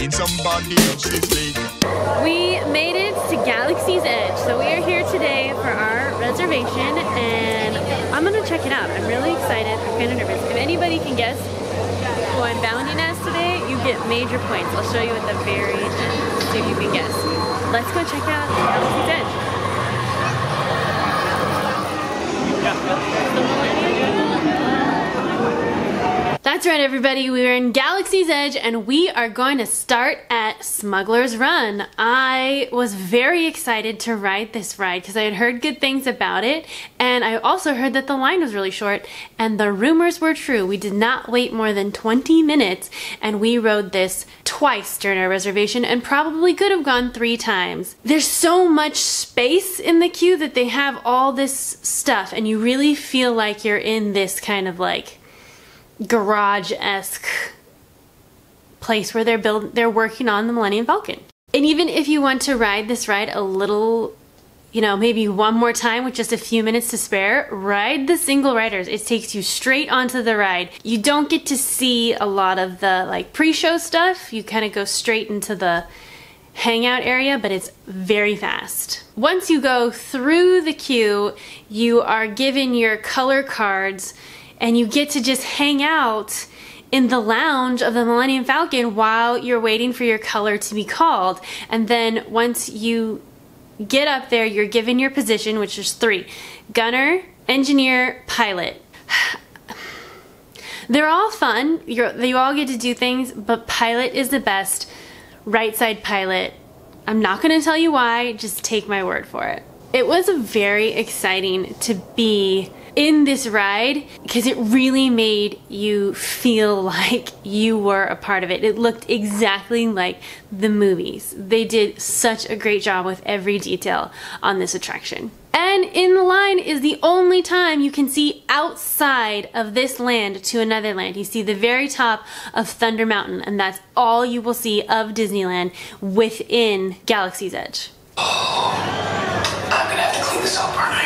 Need somebody else this late. We made it to Galaxy's Edge. So we are here today for our reservation and I'm gonna check it out. I'm really excited. I'm kind of nervous. If anybody can guess who I'm bounding as today, you get major points. I'll show you at the very end. See if you can guess. Let's go check out Galaxy's Edge. That's right, everybody. We are in Galaxy's Edge and we are going to start at Smugglers Run. I was very excited to ride this ride because I had heard good things about it, and I also heard that the line was really short, and the rumors were true. We did not wait more than 20 minutes and we rode this twice during our reservation and probably could have gone 3 times. There's so much space in the queue that they have all this stuff and you really feel like you're in this kind of like garage-esque place where they're working on the Millennium Falcon. And even if you want to ride this ride a little, you know, maybe one more time with just a few minutes to spare, ride the single riders. It takes you straight onto the ride. You don't get to see a lot of the like pre-show stuff. You kind of go straight into the hangout area, but it's very fast. Once you go through the queue, you are given your color cards and you get to just hang out in the lounge of the Millennium Falcon while you're waiting for your color to be called. And then once you get up there, you're given your position, which is 3. Gunner, engineer, pilot. They're all fun. You all get to do things, but pilot is the best. Right side pilot. I'm not gonna tell you why, just take my word for it. It was very exciting to be in this ride because it really made you feel like you were a part of it. It looked exactly like the movies. They did such a great job with every detail on this attraction. And in the line is the only time you can see outside of this land to another land. You see the very top of Thunder Mountain, and that's all you will see of Disneyland within Galaxy's Edge. Oh, I'm gonna have to clean this up, aren't I?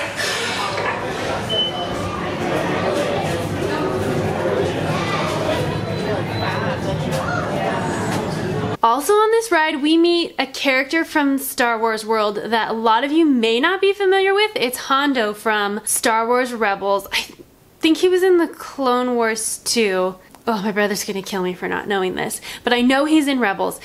Also on this ride, we meet a character from Star Wars world that a lot of you may not be familiar with. It's Hondo from Star Wars Rebels. I think he was in the Clone Wars too. Oh, my brother's gonna kill me for not knowing this, but I know he's in Rebels.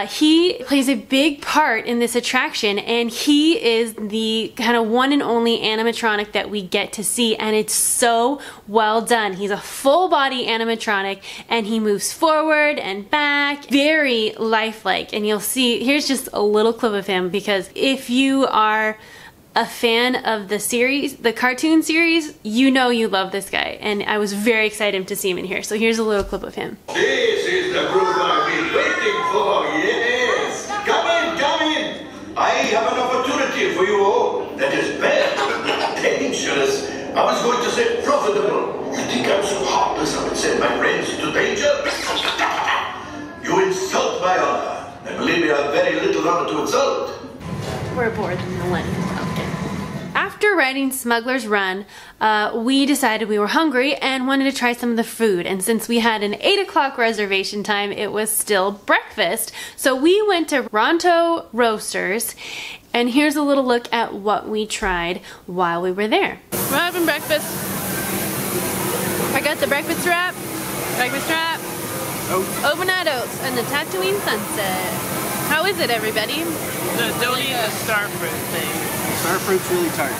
He plays a big part in this attraction, and he is the kind of one and only animatronic that we get to see, and it's so well done. He's a full body animatronic, and he moves forward and back, very lifelike, and you'll see, here's just a little clip of him, because if you are a fan of the series, the cartoon series, you know you love this guy, and I was very excited to see him in here. So here's a little clip of him. This is the group I've been waiting for, yes! Come in! I have an opportunity for you all that is bad, dangerous. I was going to say profitable. You think I'm so heartless I would send my friends into danger? You insult my honor, and believe me, I have very little honor to insult. We're aboard the Millennium Falcon. After riding Smugglers Run, we decided we were hungry and wanted to try some of the food. And since we had an 8 o'clock reservation time, it was still breakfast. So we went to Ronto Roasters, and here's a little look at what we tried while we were there. We're having breakfast. I got the breakfast wrap, overnight oats, and the Tatooine sunset. How is it, everybody? Don't eat the starfruit thing. Starfruit's really tart.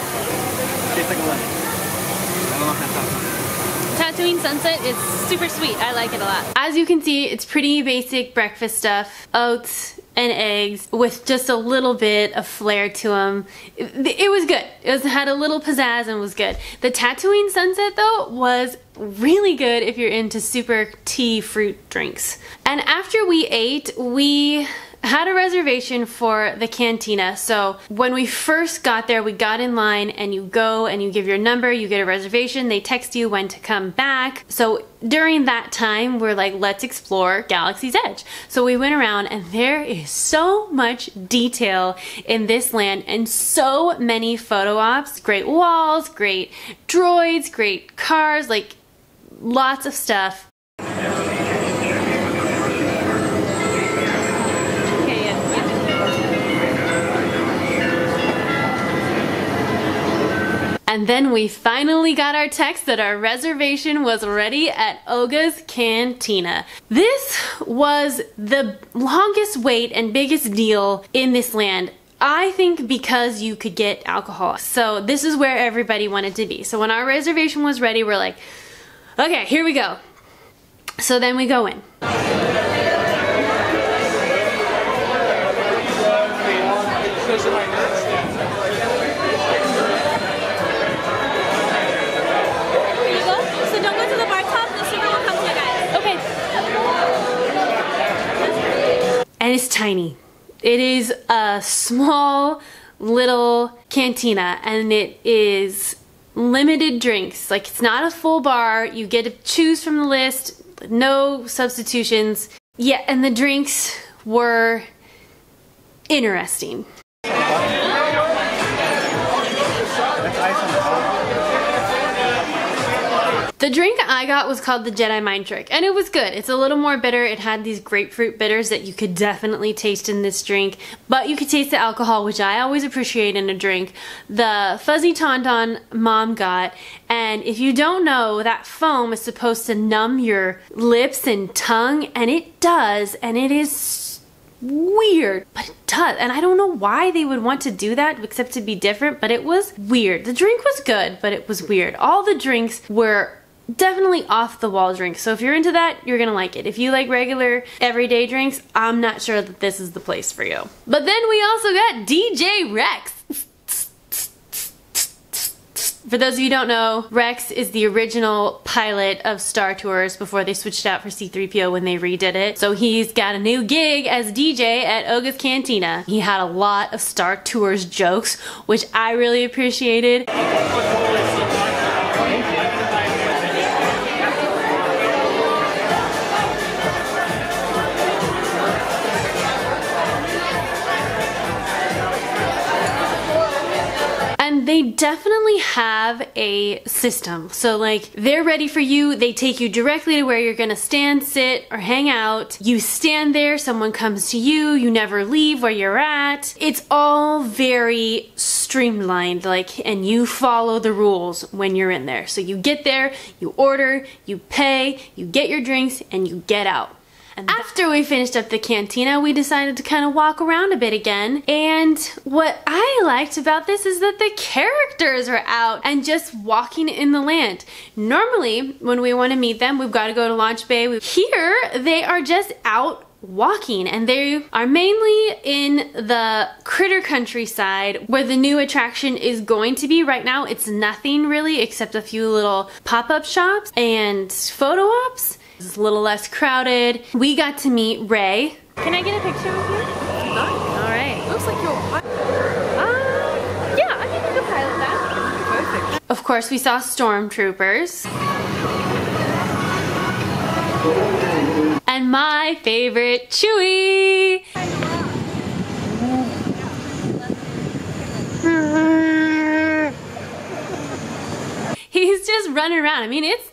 Tastes like a lemon. I don't know if that's Tatooine sunset is super sweet. I like it a lot. As you can see, it's pretty basic breakfast stuff. Oats and eggs with just a little bit of flair to them. It was good. It had a little pizzazz and was good. The Tatooine sunset, though, was really good if you're into super tea fruit drinks. And after we ate, we had a reservation for the Cantina. So when we first got there, we got in line, and you go and you give your number, you get a reservation, they text you when to come back. So during that time, we're like, let's explore Galaxy's Edge. So we went around, and there is so much detail in this land and so many photo ops. Great walls, great droids, great cars, like lots of stuff. And then we finally got our text that our reservation was ready at Oga's Cantina. This was the longest wait and biggest deal in this land. I think because you could get alcohol. So this is where everybody wanted to be. So when our reservation was ready, we're like, okay, here we go. So then we go in. And it's tiny. It is a small little cantina and it is limited drinks. Like, it's not a full bar. You get to choose from the list, no substitutions. Yeah, and the drinks were interesting. The drink I got was called the Jedi Mind Trick, and it was good. It's a little more bitter. It had these grapefruit bitters that you could definitely taste in this drink, but you could taste the alcohol, which I always appreciate in a drink. The Fuzzy Tauntaun Mom got, and if you don't know, that foam is supposed to numb your lips and tongue, and it does, and it is weird, but it does. And I don't know why they would want to do that except to be different, but it was weird. The drink was good, but it was weird. All the drinks were definitely off the wall drinks. So if you're into that, you're gonna like it. If you like regular everyday drinks, I'm not sure that this is the place for you. But then we also got DJ Rex. For those of you who don't know, Rex is the original pilot of Star Tours before they switched out for C-3PO when they redid it. So he's got a new gig as DJ at Oga's Cantina. He had a lot of Star Tours jokes, which I really appreciated. They definitely have a system. So like, they're ready for you. They take you directly to where you're gonna stand, sit, or hang out. You stand there, someone comes to you, you never leave where you're at. It's all very streamlined, like, and you follow the rules when you're in there. So you get there, you order, you pay, you get your drinks, and you get out. And after we finished up the cantina, we decided to kind of walk around a bit again. And what I liked about this is that the characters are out and just walking in the land. Normally, when we want to meet them, we've got to go to Launch Bay. Here, they are just out walking, and they are mainly in the Critter Countryside where the new attraction is going to be. Right now, it's nothing really except a few little pop-up shops and photo ops. It's a little less crowded. We got to meet Ray. Can I get a picture with you? All right. Looks like you're yeah, I think we could pilot that. perfect. Of course, we saw stormtroopers. And my favorite, Chewie. He's just running around. I mean, it's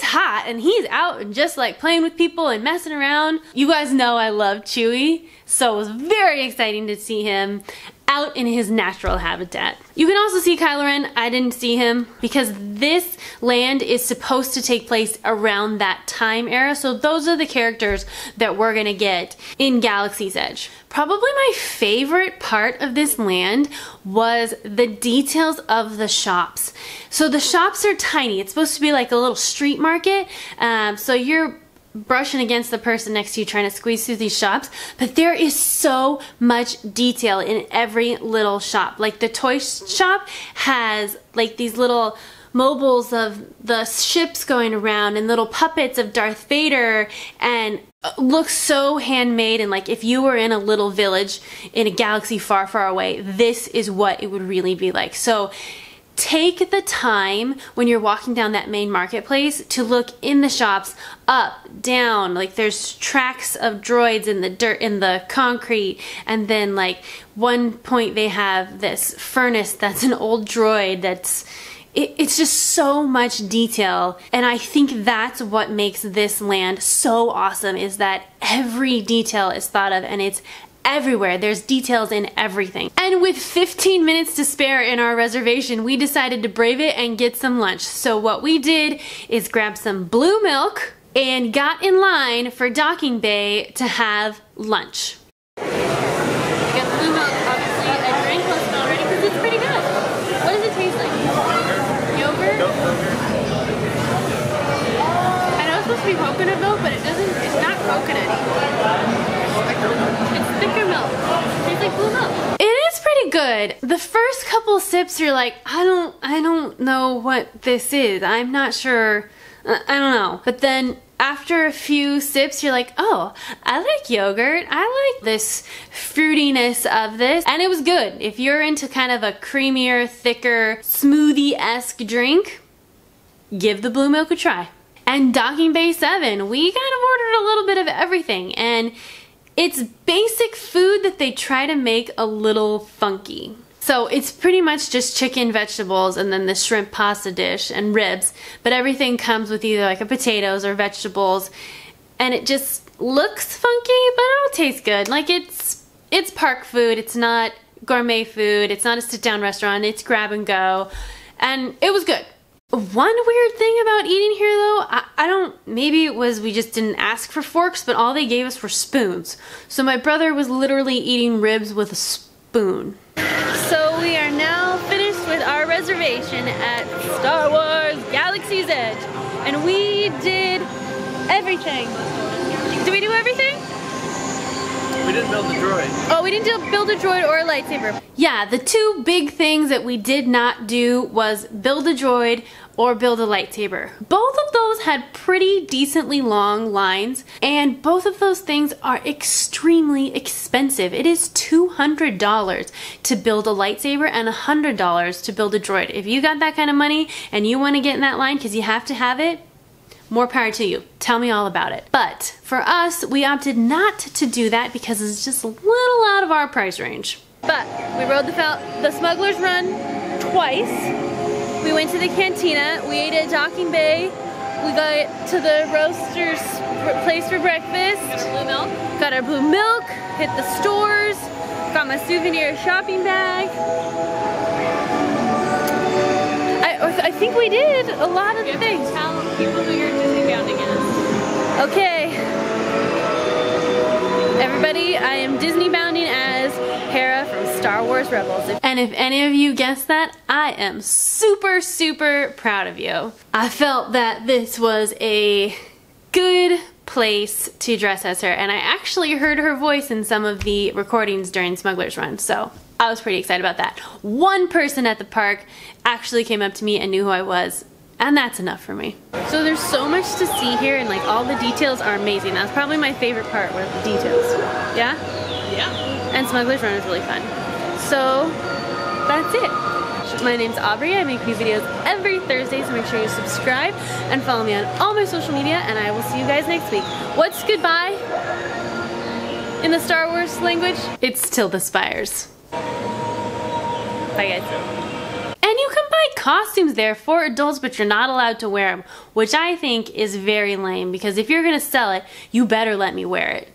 hot and he's out and just like playing with people and messing around. You guys know I love Chewie, so it was very exciting to see him out in his natural habitat. You can also see Kylo Ren. I didn't see him because this land is supposed to take place around that time era, so those are the characters that we're gonna get in Galaxy's Edge. Probably my favorite part of this land was the details of the shops. So the shops are tiny. It's supposed to be like a little street market, so you're brushing against the person next to you trying to squeeze through these shops, but there is so much detail in every little shop. Like the toy shop has like these little mobiles of the ships going around and little puppets of Darth Vader, and looks so handmade, and like if you were in a little village in a galaxy far, far away, this is what it would really be like. So take the time when you're walking down that main marketplace to look in the shops, up, down, like there's tracks of droids in the dirt, in the concrete, and then like one point they have this furnace that's an old droid that's it's just so much detail, and I think that's what makes this land so awesome, is that every detail is thought of and it's everywhere. There's details in everything. And with 15 minutes to spare in our reservation, we decided to brave it and get some lunch. So what we did is grab some blue milk and got in line for docking bay to have lunch. I got the blue milk, obviously. I drank most of it already because it's pretty good. What does it taste like? Yogurt? I know it's supposed to be coconut milk, but it's not coconutty. It's thicker milk. It tastes like blue milk. It is pretty good. The first couple sips you're like, I don't know what this is. I'm not sure. I don't know. But then after a few sips, you're like, oh, I like yogurt. I like this fruitiness of this. And it was good. If you're into kind of a creamier, thicker, smoothie-esque drink, give the blue milk a try. And docking bay 7, we kind of ordered a little bit of everything. And it's basic food that they try to make a little funky. So it's pretty much just chicken, vegetables, and then the shrimp pasta dish and ribs. But everything comes with either like a potatoes or vegetables. And it just looks funky, but it'll taste good. Like it's park food. It's not gourmet food. It's not a sit-down restaurant. It's grab and go. And it was good. One weird thing about eating here though, I don't, maybe it was we just didn't ask for forks, but all they gave us were spoons. So my brother was literally eating ribs with a spoon. So we are now finished with our reservation at Star Wars Galaxy's Edge. And we did everything. Did we do everything? We didn't build the droid. Oh, we didn't build a droid or a lightsaber. Yeah, the two big things that we did not do was build a droid or build a lightsaber. Both of those had pretty decently long lines, and both of those things are extremely expensive. It is $200 to build a lightsaber and $100 to build a droid. If you got that kind of money and you want to get in that line because you have to have it, more power to you. Tell me all about it. But for us, we opted not to do that because it's just a little out of our price range. But we rode the Smugglers Run twice. We went to the Cantina. We ate at Docking Bay. We got to the roaster's place for breakfast. Got our blue milk. Got our blue milk. Hit the stores. Got my souvenir shopping bag. I think we did a lot of things. Tell people who you're Disney bounding as. Okay. Everybody, I am Disney bounding as Hera from Star Wars Rebels. And if any of you guessed that, I am super, super proud of you. I felt that this was a good place to dress as her, and I actually heard her voice in some of the recordings during Smugglers Run, so I was pretty excited about that. One person at the park actually came up to me and knew who I was, and that's enough for me. So there's so much to see here, and like all the details are amazing. That's probably my favorite part, were the details. Yeah? Yeah. And Smugglers Run is really fun. So that's it. My name's Aubrey. I make new videos every Thursday, so make sure you subscribe and follow me on all my social media, and I will see you guys next week. What's goodbye in the Star Wars language? It's till the spires. Bye guys. And you can buy costumes there for adults, but you're not allowed to wear them, which I think is very lame, because if you're gonna sell it, you better let me wear it.